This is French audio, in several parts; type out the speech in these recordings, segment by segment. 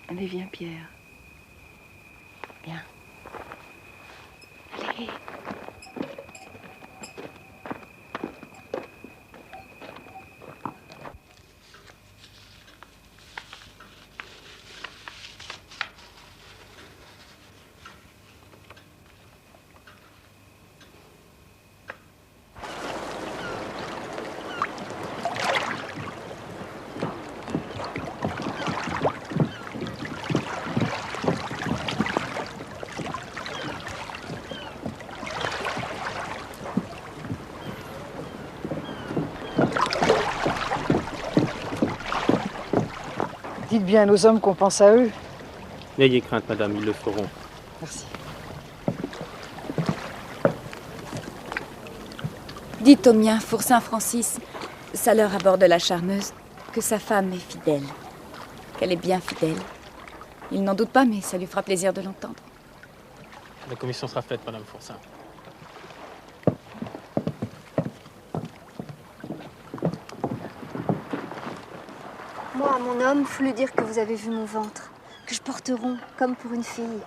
Allez, viens, Pierre. Viens. Allez. Dites bien à nos hommes qu'on pense à eux. N'ayez crainte, madame, ils le feront. Merci. Dites au mien, Four Saint-Francis, saleur à bord de la Charmeuse, que sa femme est fidèle. Qu'elle est bien fidèle. Il n'en doute pas, mais ça lui fera plaisir de l'entendre. La commission sera faite, madame Fourcin. Moi, à mon homme, faut lui dire que vous avez vu mon ventre, que je porte rond, comme pour une fille.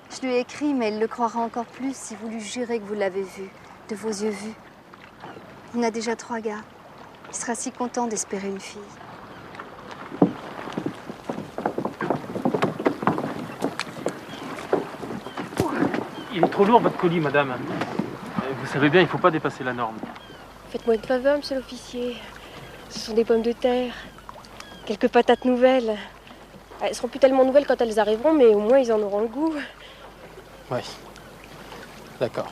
Je lui ai écrit, mais il le croira encore plus si vous lui jurez que vous l'avez vu, de vos yeux vus. On a déjà 3 gars. Il sera si content d'espérer une fille. Il est trop lourd, votre colis, madame. Vous savez bien, il ne faut pas dépasser la norme. Faites-moi une faveur, monsieur l'officier. Ce sont des pommes de terre. Quelques patates nouvelles. Elles seront plus tellement nouvelles quand elles arriveront, mais au moins ils en auront le goût. Oui. D'accord.